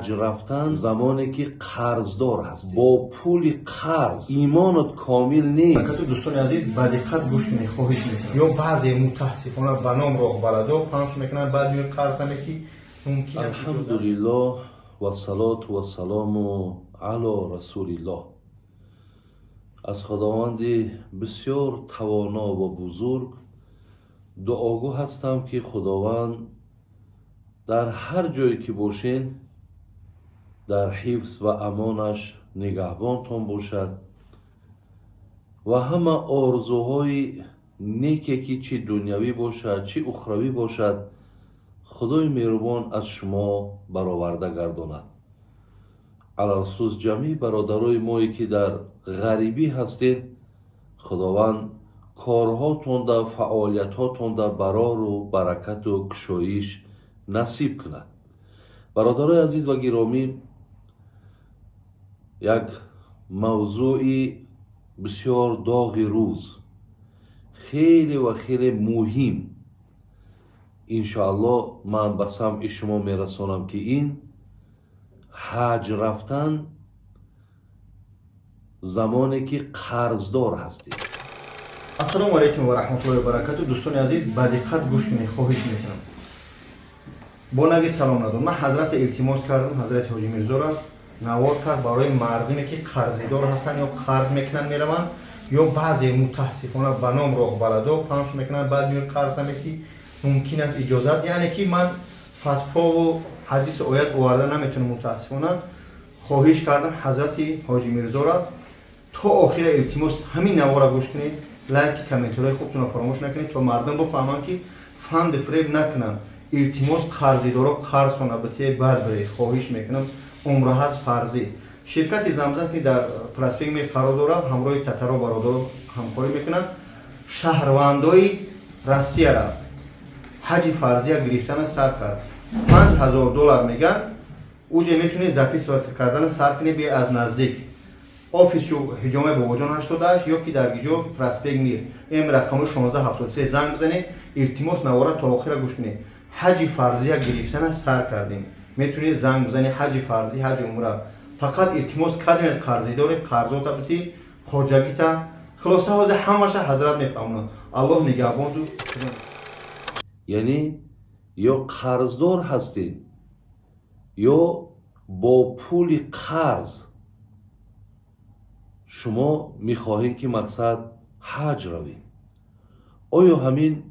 حج رفتن زمانی که قرضدار هستی، با پول قرض ایمانت کامل نیست. دوستان عزیز با دقت گوش کنید، خواهش میکنم. یا بعضی متاسفانه به نام راه بلدا پخش میکنن، بعد میگن قرض میکی ممکن است. الحمدلله و الصلاة و السلام علی رسول الله. از خداوند بسیار توانا و بزرگ دعاگو هستم که خداوند در هر جایی که باشین در حفظ و امانش نگهبانتان باشد و همه آرزوهای نیکی که چه دنیوی باشد چه اخروی باشد خدای مهربان از شما برآورده گرداند. علالخصوص جمعی برادرای مایی که در غریبی هستین، خداوند کارهاتون در فعالیتاتون در برار و برکت و کشایش نصیب کند. برادرای عزیز و گرامی، یک موضوعی بسیار داغ روز، خیلی و خیلی مهم، انشاءالله من به سمع شما میرسانم که این حج رفتن زمانی که قرضدار هستی. السلام علیکم و رحمت الله و برکاته. دوستان عزیز با دقت گوش کنید، خواهش میکنم. با نگی سلام ندارم. من حضرت التماس کردم، حضرت حاجی میرزا را نوار کرد برای مردمی که قرضدار هستن یا قرض میکنن میرون، یا بعضی متاسفانه به نام راه بلدا پخش میکنن، بعد میگن قرض میکی ممکن است اجازت، یعنی که من فتوا و حدیث آیت آورده نمیتونم. متاسفانه خواهش کردم حضرت حاجی میرزا را تا آخر التماس همین نوار گوش کنید، لایک کامنت‌های خوبتون رو فراموش نکنید تا مردم بفهمن که فند فریب نکنن. التماس قرضدارا قرض کنه بته بعد بره، خواهش میکنم. عمره هست فرضی. شرکت زمزم که در پراسپینگ می قرار داره، همراه تترا برادر همکاری میکنن. شهروندای روسیه را حج فرضی گرفتن سر کرد، $5000 میگن. اوجه میتونی زپیس واسه کردن سر کنی بی از نزدیک آفیس شو حجامه باباجان 88 یا که در گیجو پراسپینگ میر این رقم 1673 زنگ بزنید، التماس نواره تا آخر گوش کنید. حج فرضی گرفتن سر کردیم، میتونید زنگ بزنید. حج فرضی، حج عمره، فقط التماس کردید قرضدار قرضات بتی خواجگی تا خلاصه حاضر همش حضرت میفهمن. الله نگهبان تو. یعنی یا قرضدار هستید یا با پول قرض شما میخواهید که مقصد حج روید. آیا همین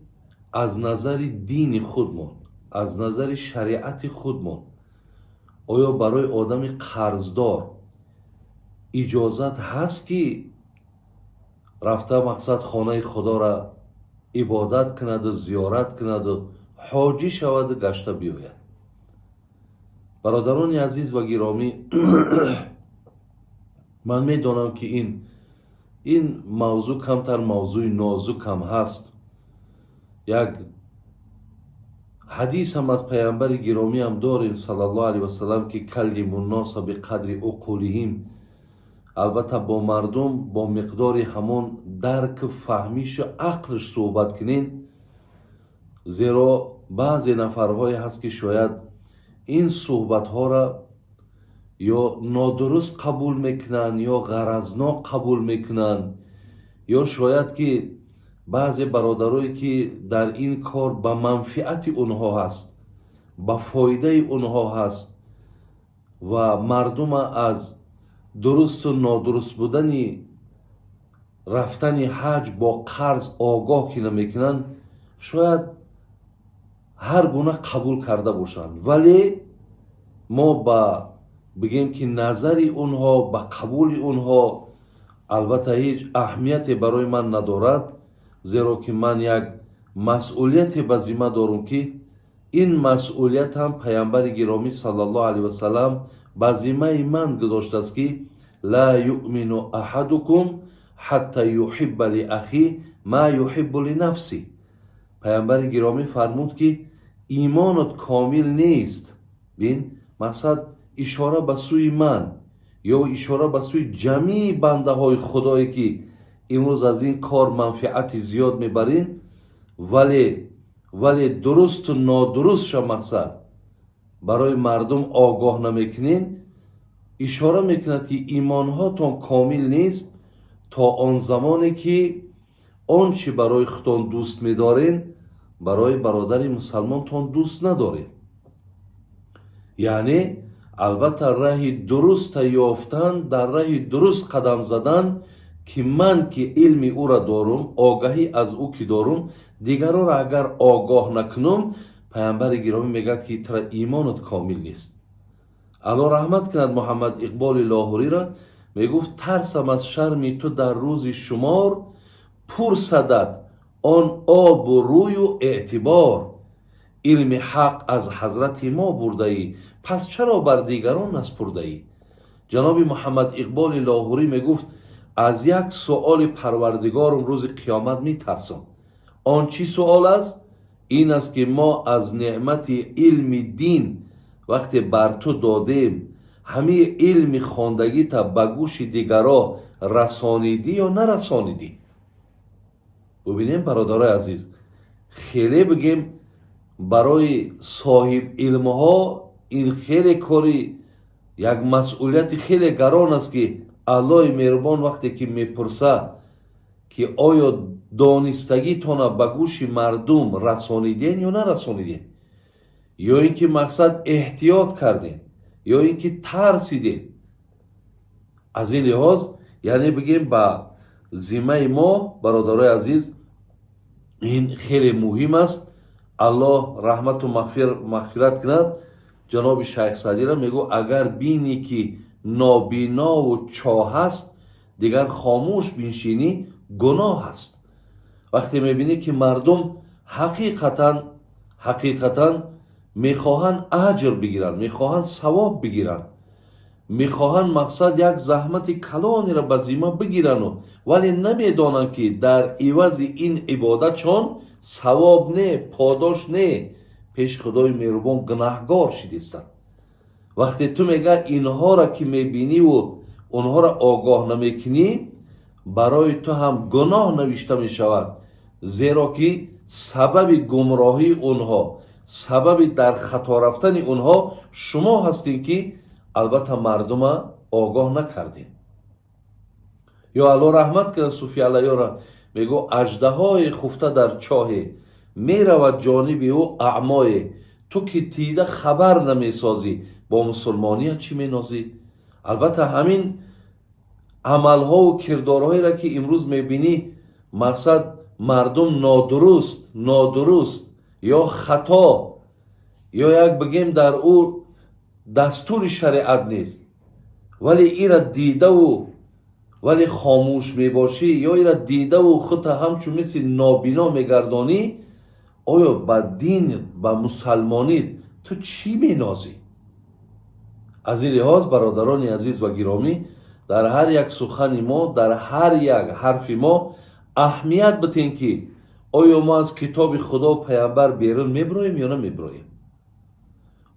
از نظر دین خودمون، از نظر شریعت خودمون، آیا برای آدم قرضدار اجازت هست که رفته مقصد خانه خدا را عبادت کند و زیارت کند و حاجی شود و گشته بیاید؟ برادران عزیز و گرامی، من میدانم که این موضوع کمتر موضوع نازک هم هست. یک حدیث هم از پیامبر گرامی هم داریم صلی الله علیه و سلم که کلم الناس بقدر عقولهم، البته با مردم با مقدار همون درک فهمیش و عقلش صحبت کنین، زیرا بعضی نفرهای هست که شاید این صحبت ها را یا نادرست قبول میکنن یا غرضناک قبول میکنن، یا شاید که بعضی برادرایی که در این کار به منفعت اونها هست، به فایده اونها هست و مردم از درست و نادرست بودن رفتن حج با قرض آگاه که نمیکنن، شاید هر گونه قبول کرده باشند، ولی ما با بگیم که نظری اونها به قبول اونها البته هیچ اهمیتی برای من ندارد، زیرا که من یک مسئولیت به ذمه دارم که این مسئولیت هم پیامبر گرامی صلی الله علیه و سلم به ذمه من گذاشته است که لا یؤمن احدکم حتی یحب لاخیه ما یحب لنفسه. پیامبر گرامی فرمود که ایمانت کامل نیست. بین مقصد اشاره به سوی من یا اشاره به سوی جمعی بنده های خدایی که امروز از این کار منفعت زیاد میبرین، ولی درست و نادرست شا مقصد барои мардум огоҳ намекунед, ишора мекунад ки имонҳотон комил нест то он замоне ки он чи барои худтон дӯст медорен барои бародари мусалмонтон дӯст надоред. яъне албатта раҳи дуруста ёфтан, дар раҳи дуруст қадам задан ки ман ки илми ӯра дорум, огаҳӣ аз ӯ ки дорум, дигаронро агар огоҳ накунам, пайғамбари гиромӣ мегӯяд ки тра имонат комил нест. алло раҳмат кунад муҳаммад иқболи лоҳурира, мегуфт тарсам аз шарми ту дар рӯзи шумор, пурсадад он обу рӯю эътибор. илми ҳақ аз ҳазрати мо бурдаӣ, пас чаро бар дигарон наспурдаӣ. ҷаноби муҳаммад иқболи лоҳурӣ мегуфт аз як суоли парвардигорум рӯзи қиёмат метарсам. он чӣ суол аст? ин аст ки мо аз неъмати илми дин вақте бар ту додем, ҳамаи илми хондагита ба гӯши дигаро расонидӣ ё нарасонидӣ? бубинем бародарои азиз, хеле бигем барои соҳибилмҳо ин хеле кори як масъулияти хеле гарон аст ки аллои меҳрубон вақте ки мепурса ки оё донистагитона ба гӯши мардум расонидем ё нарасонидем, ё ин ки мақсад эҳтиёт кардем, ё ин ки тарсидем. аз ин лиҳоз яъне бигем ба зиммаи мо бародарои азиз ин хеле муҳим аст. аллоҳ раҳмату мағфират кунад. ҷаноби шайх садира мегӯ агар бинӣ ки нобинову чоҳ аст, дигар хомӯш биншинӣ гуноҳ аст. вақте мебинӣ ки мардум ҳақиқатан мехоҳанд аҷр бигиранд, мехоҳанд савоб бигиранд, мехоҳанд мақсад як заҳмати калонеро ба зимма бигирану, вале намедонанд ки дар ивази ин ибодатшон савоб не, подош не, пеш худои меҳрубон гунаҳгор шидистанд. вақте ту мега инҳоро ки мебиниву онҳоро огоҳ намекунӣ, барои ту ҳам гуноҳ навишта мешавад, зеро ки сабаби гумроҳии онҳо, сабаби дар хато рафтани онҳо шумо ҳастед ки албатта мардума огоҳ накардем. ё алло раҳмат кунад суфӣ алайёра мегӯ аждаҳои хуфта дар чоҳе меравад ҷониби ӯ аъмое, ту ки тида хабар намесозӣ, бо мусулмоният чӣ менозӣ? албатта ҳамин амалҳову кирдорҳоеро ки имрӯз мебинӣ мақсад мардум нодуруст ё хато ё як бигем дар ӯ дастури шариат нест, вале ира дидаву вале хомӯш мебошӣ ё ира дидаву худта ҳамчун мисли нобино мегардонӣ, оё ба дин, ба мусалмонӣ ту чӣ менозӣ? аз ин лиҳоз бародарони азиз ва гиромӣ, дар ҳар як сухани мо, дар ҳар як ҳарфи мо аҳамият битем ки оё мо аз китоби худо пайғамбар берун мебироем ё намебироем.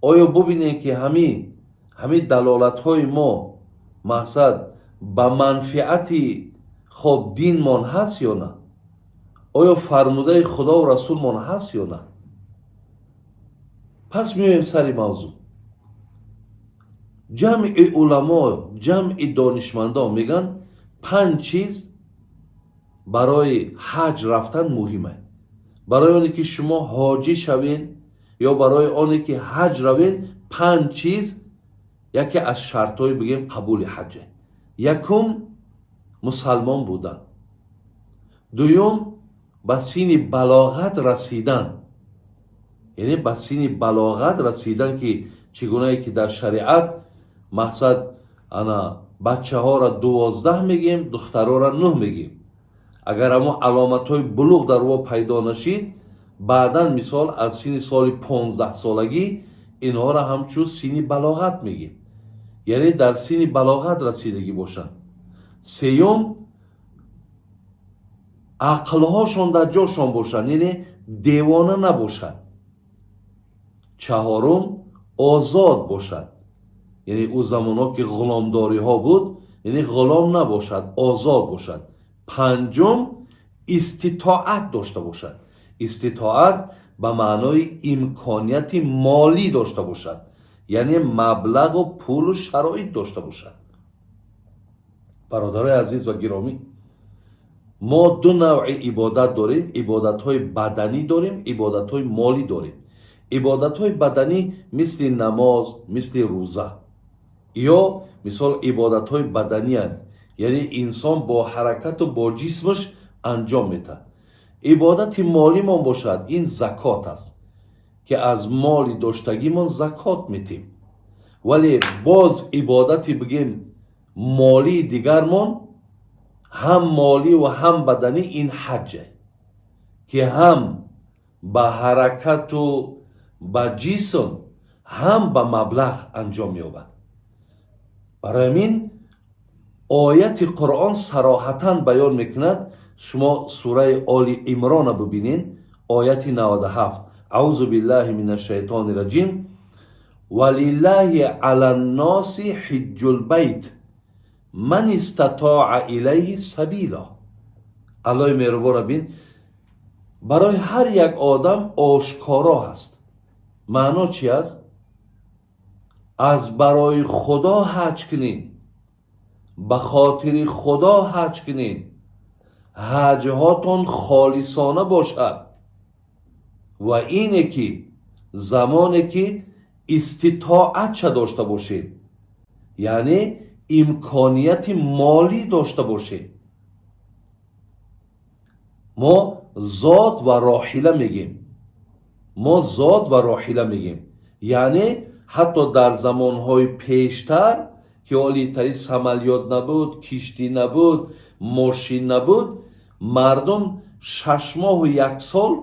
оё бубинем ки ҳамин далолатҳои мо мақсад ба манфиати хоб динмон ҳаст ё на? оё фармудаи худову расулмон ҳаст ё на? пас меоем сари мавзӯъ. ҷамъи уламо, ҷамъи донишмандон мегӯянд 5 чиз барои ҳаҷ рафтан муҳим аст. барои оне ки шумо ҳоҷӣ шавед ё барои оне ки ҳаҷ равед, 5 чиз яке аз шартҳои бигем қабули ҳаҷ аст. якум мусалмон будан, дуюм ба синни балоғат расидан, яъне ба синни балоғат расидан ки чӣ гунае ки дар шариат мақсад ана бачаҳоро 12 мегем, духтароро 9 мегем. агар ҳамон аломатҳои булуғ дар во пайдо нашид, баъдан мисол аз синни соли 15 солагӣ инҳоро ҳамчун синни балоғат мегем, яъне дар синни балоғат расидагӣ бошанд. сеюм ақлҳошон дар ҷошон бошанд, яъне девона набошад. чаҳорум озод бошад, яъне ӯ замонҳо ки ғуломдориҳо буд, яъне ғулом набошад, озод бошад. панҷум иститоат дошта бошад. иститоат ба маънои имконияти молӣ дошта бошад. یعنی مبلغ و پول و شرایط داشته باشد. برادرای عزیز و گرامی، ما دو نوع عبادت داریم. عبادت های بدنی داریم، عبادت های مالی داریم. عبادت های بدنی مثل نماز، مثل روزه، یا مثال عبادت های بدنی هست، یعنی انسان با حرکت و با جسمش انجام میده. عبادت مالی من باشد، این زکات است که از مال داشتگیمون زکات میتیم. ولی باز عبادتی بگیم مالی دیگرمون، هم مالی و هم بدنی، این حجه که هم به حرکت و به جسم هم به مبلغ انجام یابد. برای همین آیت قرآن صراحتاً بیان میکند. شما سوره آل عمران ببینین، آیت 97. اعوذ بالله من الشیطان الرجیم ولله علی الناس حج البیت من استطاع الیه سبیلا. الله مهربان بین، برای هر یک آدم آشکارا هست. معنا چی است؟ از برای خدا حج کنین، به خاطر خدا حج کنین، حج هاتون خالصانه باشد. و اینه که زمانی که استطاعت چه داشته باشید، یعنی امکانیت مالی داشته باشید. ما زاد و راحله میگیم، ما زاد و راحله میگیم، یعنی حتی در زمانهای پیشتر که حالی تری سمالیات نبود، کشتی نبود، ماشین نبود، مردم 6 ماه و 1 سال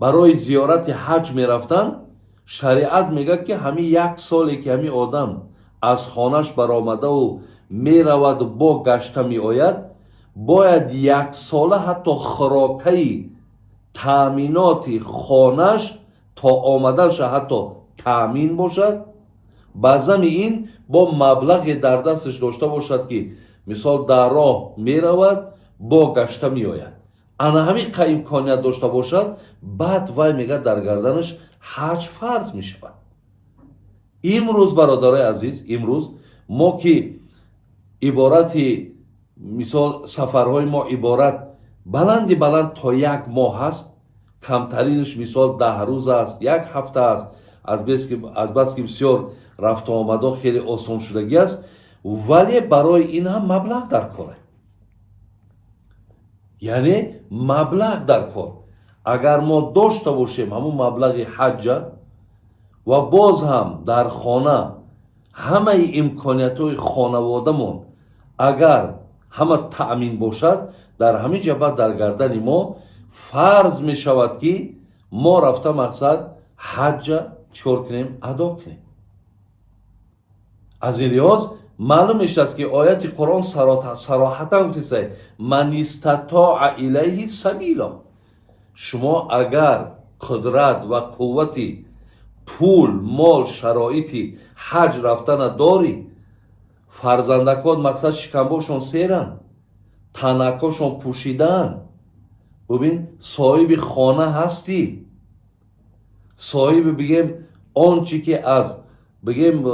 برای زیارت حج می رفتن. شریعت میگه که همین 1 سالی که همین آدم از خانش برآمده و می رود و با گشته می آید، باید 1 ساله حتی خوراکی تامینات خانش تا آمدنش حتی تامین باشد. بعضم این با مبلغ در دستش داشته باشد که مثال در راه می رود با گشته می آید. انا همین امکانیت داشته باشد، بعد وای میگه در گردنش حج فرض می شود. امروز برادرای عزیز، امروز ما که عبارتی مثال سفرهای ما عبارت بلند تا 1 ماه هست، کمترینش مثال 10 روز است، 1 هفته است. از بس که بسیار رفت و آمده خیلی آسان شدگی است، ولی برای این هم مبلغ در کاره، یعنی مبلغ در کار. اگر ما داشته باشیم همون مبلغ حج و باز هم در خانه همه امکانیت های خانوادمون اگر همه تأمین باشد، در همین جبه در گردن ما فرض می شود که ما رفته مقصد حج چور کنیم، ادا کنیم. از این لحاظ معلوم است که آیت قرآن صراحتا گفته من استطاع الیه سبیلا. شما اگر قدرت و قوتی پول، مال، شرایطی حج رفتن داری، فرزندکات مقصد شکمباشون سیرن، تنکاشون پوشیدن، ببین صاحب خانه هستی، صاحب بگیم آنچه که از بگیم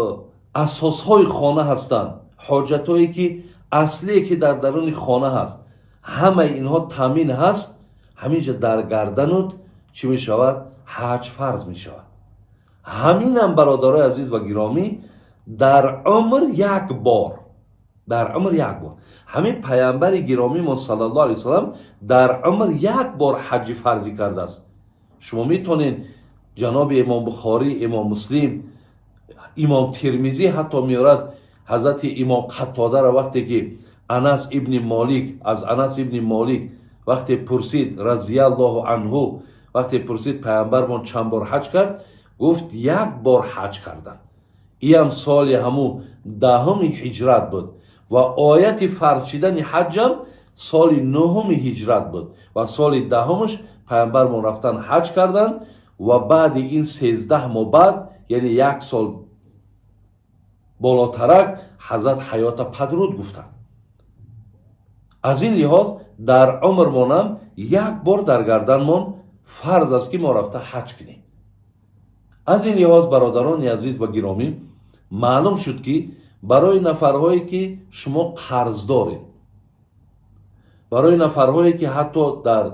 اساسهای خانه هستند، حاجتهایی که اصلی که در درون خانه هست، همه اینها تامین هست. همینجا در گردنت چی می شود؟ حج فرض می شود. همین هم برادرای عزیز و گرامی در عمر 1 بار، در عمر 1 بار همین پیامبر گرامی ما صلی الله علیه وسلم در عمر 1 بار حج فرضی کرده است. شما میتونین جناب امام بخاری، امام مسلم، امام ترمذی حتی میارد حضرت امام قتاده را وقتی که انس ابن مالک، از انس ابن مالک وقتی پرسید رضی الله عنه، وقتی پرسید پیامبرمون چند بار حج کرد، گفت 1 بار حج کردن. این هم سال همو 10 هجرت بود و آیت فرض شدن حج هم سال 9 هجرت بود و سال 10 پیامبرمون رفتن حج کردن و بعد این 13 ماه بعد، یعنی 1 سال بالاترک، حضرت حیات پدرود گفتن. از این لحاظ در عمرمون هم 1 بار در گردنمون فرض است که ما رفته حج کنیم. аз ин лиҳоз бародарони азиз ва гиромӣ, маълум шуд ки барои нафарҳое ки шумо қарз доред, барои нафарҳое ки ҳатто дар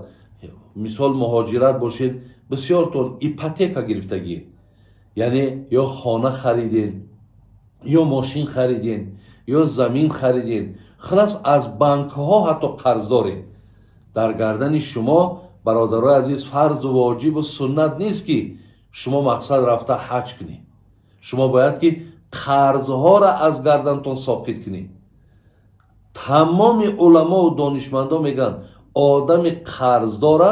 мисол муҳоҷират бошед, бисёртон ипотека гирифтагӣ, яъне ё хона хариден, ё мошин хариден, ё замин хариден, халас аз банкҳо ҳатто қарз доред. дар гардани шумо бародарои азиз фарзу воҷибу суннат нест ки шумо мақсад рафта ҳаҷ кунед. шумо бояд ки қарзҳоро аз гардантон соқит кунед. тамоми уламоу донишмандон мегӯянд одами қарздора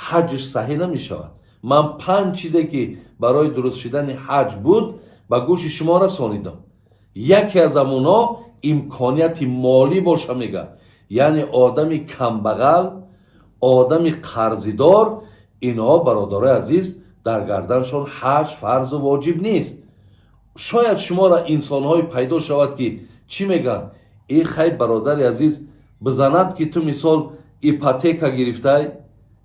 ҳаҷш саҳӣ намешавад. ман 5 чизе ки барои дуруст шудани ҳаҷ буд ба гӯши шумо расонидам. яке аз амуно имконияти молӣ боша мега, яъне одами камбағал, одами қарзидор, инҳо бародарои азиз дар гарданшон ҳаҷ фарзу воҷиб нест. шояд шуморо инсонҳое пайдо шавад ки чӣ мегӯянд, хай бародари азиз бизанад ки ту мисол ипотека гирифтай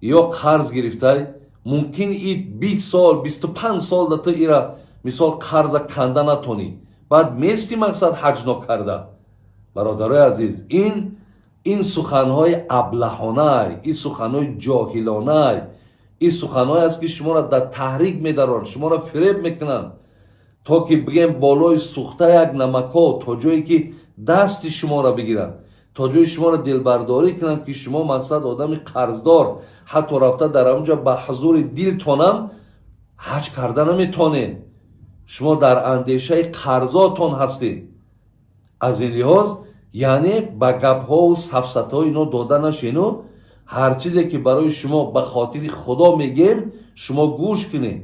ё қарз гирифтай, мумкин 20 сол 25 сол да ту ира мисол қарза канда натонӣ, баъд мести мақсад ҳаҷ нокарда. бародарои азиз, ин суханҳои аблаҳонай, ин суханҳои ҷоҳилонай, ин суханҳое аст ки шуморо дар таҳрик медаронанд, шуморо фиреб мекунанд, то ки бигем болои сухта як намакҳо то ҷое ки дасти шуморо бигиранд, то ҷои шуморо дилбардорӣ кунанд ки шумо мақсад одами қарздор, ҳатто рафта дар онҷа ба ҳузури дилтонам ҳаҷ карда наметонед. шумо дар андешаи қарзотон ҳастед. аз ин лиҳоз яъне ба гапҳову сафсатаҳои ино дода нашину. ҳар чизе ки барои шумо ба хотири худо мегем, шумо гӯш кунед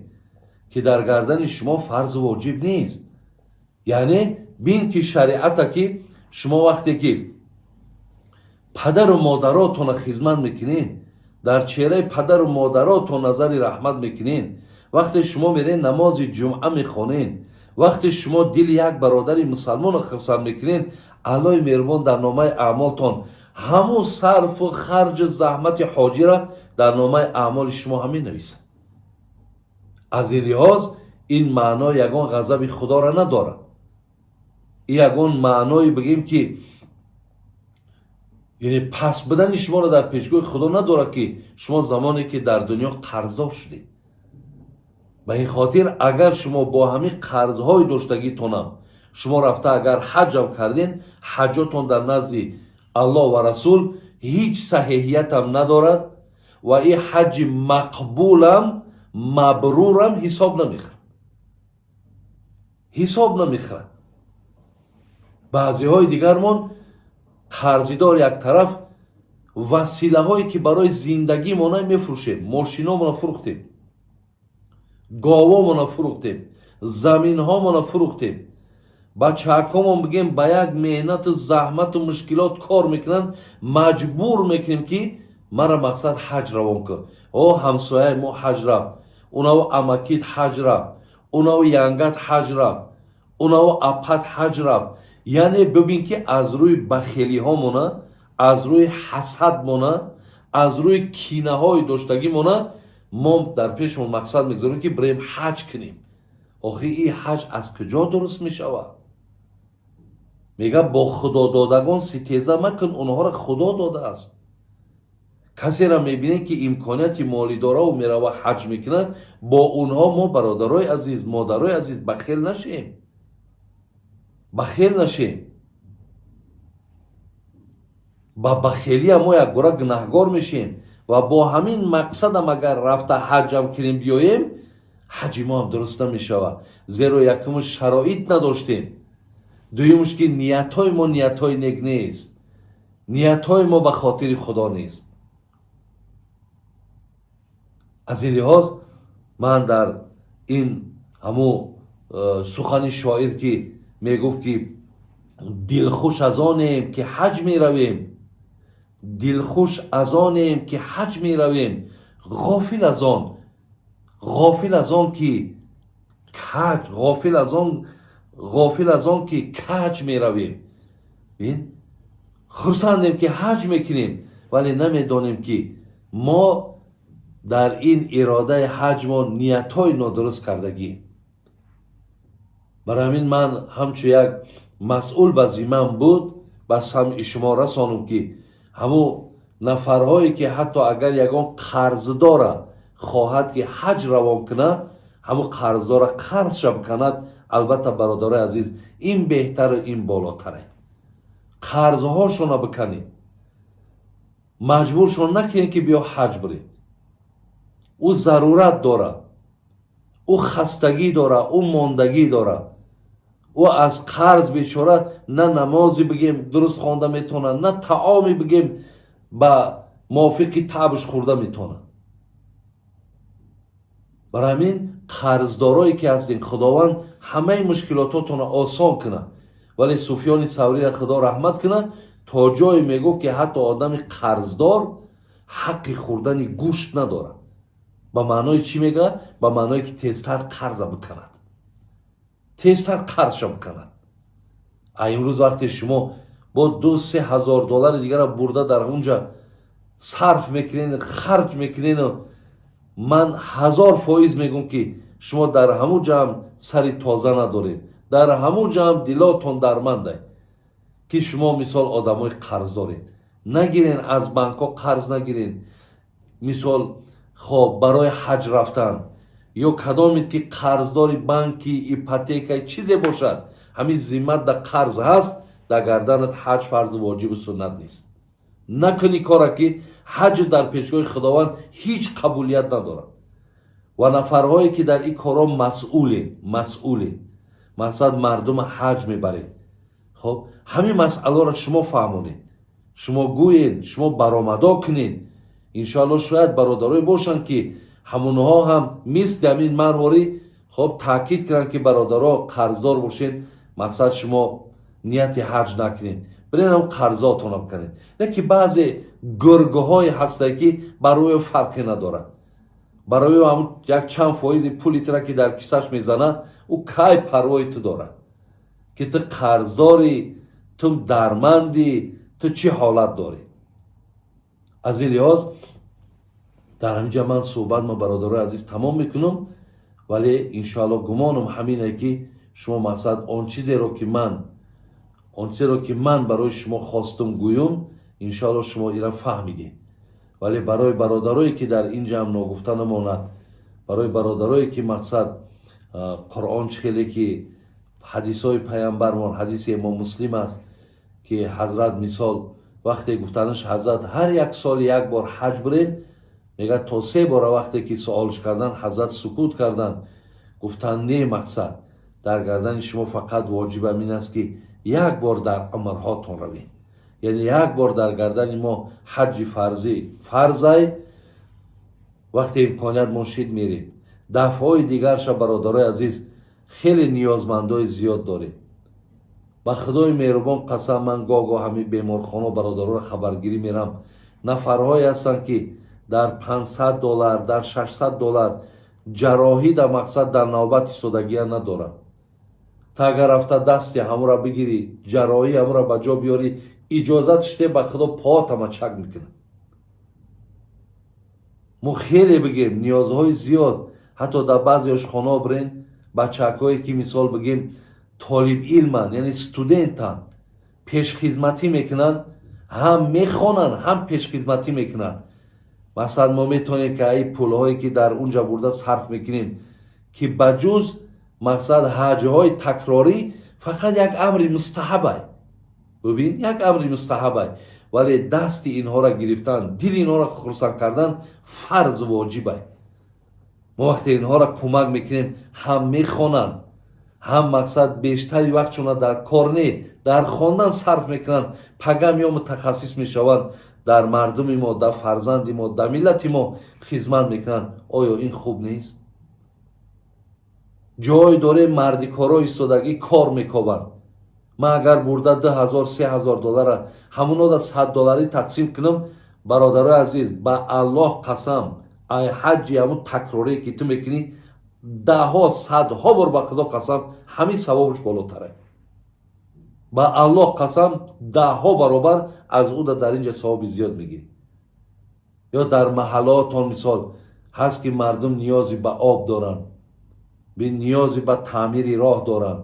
ки дар гардани шумо фарзу воҷиб нест. яъне бин ки шариата ки шумо вақте ки падару модаротонро хизмат мекунед, дар чеҳраи падару модаротон назари раҳмат мекунед, вақте шумо меред намози ҷумъа мехонед, вақте шумо дили як бародари мусалмонро хурсанд мекунед, аллои меҳрубон дар номаи аъмолтон ҳамун сарфу харҷу заҳмати ҳоҷира дар номаи аъмоли шумо ҳам менависад. аз ин лиҳоз ин маънои ягон ғазаби худоро надорад. ин ягон маънои бигӯем ки яъне паст будани шуморо дар пешгоҳи худо надорад ки шумо замоне ки дар дунё қарздор шудед. ба ин хотир агар шумо бо ҳамин қарзҳои доштагитонам шумо рафта агар ҳаҷам карден, ҳаҷотон дар назди аллоҳ ва расул ҳеҷ саҳеҳиятам надорад ва ин ҳаҷи мақбулам мабрурам ҳисоб намехӯрад. баъзеҳои дигармон қарзидор як тараф василаҳое ки барои зиндагимона мефурӯшем, мошиномона фурӯхтем, говомона фурӯхтем, заминҳомона фурӯхтем, бачаҳакомон бигем ба як меҳнату заҳмату мушкилот кор мекунанд, маҷбур мекунем ки мара мақсад ҳаҷ равон кун. ҳамсояи мо ҳаҷ рафт, унаву амакит ҳаҷ рафт, унаву янгат ҳаҷ рафт, унаву апат ҳаҷ рафт. яъне бибин ки аз рӯи бахелиҳомона, аз рӯи ҳасадмона, аз рӯи кинаҳои доштагимона мо дар пешмон мақсад мегузорем ки бирем ҳаҷ кунем. охи ин ҳаҷ аз куҷо дуруст мешавад? мега бо худододагон ситеза макун, онҳоро худо додааст. касеро мебинем ки имконияти молӣ дораву мерава ҳаҷ мекунад, бо онҳо мо бародарои азиз, модарои азиз бахел нашем. ба бахелия мо якгора гунаҳгор мешем ва бо ҳамин мақсадам агар рафта ҳаҷам кунем биёем, ҳаҷи мо ҳам дуруст намешавад. зеро якумш шароит надоштем, дуюмш ки ниятҳои мо ниятҳои нек нест, ниятҳои мо ба хотири худо нест. аз ин лиҳоз ман дар ин ҳамо сухани шоир ки мегуфт ки дилхуш аз онем ки ҳаҷ меравем, дилхуш аз онем ки ҳаҷ меравем, ғофил аз он ки каҷ, ғофил аз он ки каҷ меравем. бин хурсандем ки ҳаҷ мекунем, вале намедонем ки мо дар ин иродаи ҳаҷ мо ниятҳои нодуруст кардагӣ. برای همین من همچون یک مسئول به ذمم بود بس هم شما رسانم که همو نفرهایی که حتی اگر یگان قرضدار خواهد که حج روان کنه همو قرضدار قرض بکند. البته برادر عزیز این بهتر و این بالاتره. قرضهاشون بکنید، مجبورشون نکنید که بیا حج برید. او ضرورت داره، او خستگی داره، او ماندگی داره. او از قرض بیچاره نه نمازی بگیم درست خوانده میتونه، نه طعامی بگیم با موافقی تعبش خورده میتونه. برای همین قرضدارایی که هستین خداوند همه مشکلاتتون آسان کنه. ولی سفیان ثوری را خدا رحمت کنه تا جای میگفت که حتی آدم قرضدار حق خوردن گوشت نداره. با معنای چی میگه؟ با معنای که تیزتر قرض بکند، تیزتر قرض بکند. امروز وقتی شما با 2-3 هزار دلار دیگر را برده در اونجا صرف میکنین، خرج میکنین و من 1000 فایز میگم که شما در همون جمع سری تازه ندارین، در همون جمع دلاتون درمنده که شما مثال آدمای قرض دارین. نگیرین از بانک ها قرض نگیرین. مثال خب برای حج رفتن یا کدامید که قرضداری بانکی ایپاتیکای چیزی باشد همین ذمت در قرض هست در گردنت حج فرض واجب سنت نیست. نکنی کارا که حج در پیشگاه خداوند هیچ قبولیت نداره. و نفرهایی که در این کارا مسئولی مقصد مردم حج میبرید، خب همین مسئله را شما فهمونید، شما گویید، شما برآمدا کنید. انشاءالله شاید برادرای باشن که همونها هم مثل همین منواری خب تاکید کردن که برادرها قرضدار باشین، مقصد شما نیت حج نکنین، برین هم قرضاتون بکنین. نه که بعضی گرگه های هسته که برای فرقی نداره، برای هم یک چند فایز پولی تره که در کیسش میزنه او کای پروای تو داره که تو قرضداری، تو درمندی، تو چی حالت داری. از این لحاظ در همینجا من صحبت ما برادرای عزیز تمام میکنم. ولی انشاءالله گمانم همینه که شما مقصد آن چیزی رو که من برای شما خواستم گویم انشاءالله شما ایرا فهمیدین. ولی برای برادرایی که در این جمع نگفته نماند، برای برادرایی که مقصد قرآن خیلی که حدیث های پیامبرمان، حدیث امام مسلم است که حضرت مثال وقتی گفتنش حضرت هر یک سال یک بار حج بریم، میگه تا 3 بار وقتی که سوالش کردن حضرت سکوت کردن، گفتن نه، مقصد در گردن شما فقط واجب این است که یک بار در عمرهاتون روید، یعنی یک بار در گردن ما حج فرضی وقتی امکانیت منشید میریم. دفعه دیگرش برادرای عزیز خیلی نیازمندای زیاد داره. با خدای مهربان قسم من گاه همین بیمارخانه برادرها خبرگیری میرم، نفرهایی هستن که در 500 دلار در 600 دلار جراحی در مقصد در نوبت ایستادگی ندارن. تا اگر رفته دستی همو را بگیری جراحی همو را به جا بیاری اجازت شده به خدا پاهات هم چک میکنه. ما خیلی بگیم نیازهای زیاد، حتی در بعضی اشخانه برین بچه‌هایی که مثال بگیم طالب علمن یعنی استودنتن، پیش خدمتی میکنن، هم میخوانن هم پیش خدمتی میکنن. مثلا ما میتونیم که این پولهایی که در اونجا برده صرف میکنیم که بجز مقصد حج های تکراری فقط یک امر مستحبه. ببین یک امر مستحبه، ولی دست اینها را گرفتن، دل اینها را خرسند کردن فرض واجبه. ما وقتی اینها را کمک میکنیم هم میخوانن هم مقصد بیشتری وقتشون در کار نه در خواندن صرف میکنن، پگم یا متخصص میشوند در مردم ما، در فرزند ما، در ملت ما خدمت میکنن. آیا این خوب نیست؟ جای داره مردی کارا ایستادگی کار میکوبن. من اگر برده 2000-3000 دلار همونا در 100 دلاری تقسیم کنم، برادر عزیز با الله قسم ای حجی همون تکراری که تو میکنی 10-100 بار با خدا قسم همین ثوابش بالاتره. با الله قسم 10 برابر از او در اینجا ثواب زیاد میگیری. یا در محلات مثال هست که مردم نیازی به آب دارن، به نیازی به تعمیر راه دارن،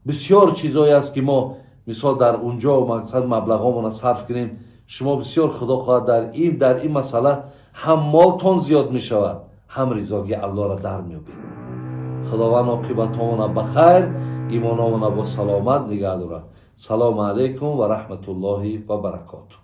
бисёр чизое аст ки мо мисол дар унҷо мақсад маблағҳомона сарф кунем. Шумо бисёр худо хоҳад дар ин масъала ҳам молтон зиёд мешавад, ҳам ризоги Аллоҳро дар меёбед. худованд оқибатҳомона ба хайр, имонҳомона бо саломат нигоҳ дорад. салому алайкум ва раҳматуллоҳи ва баракотуҳ.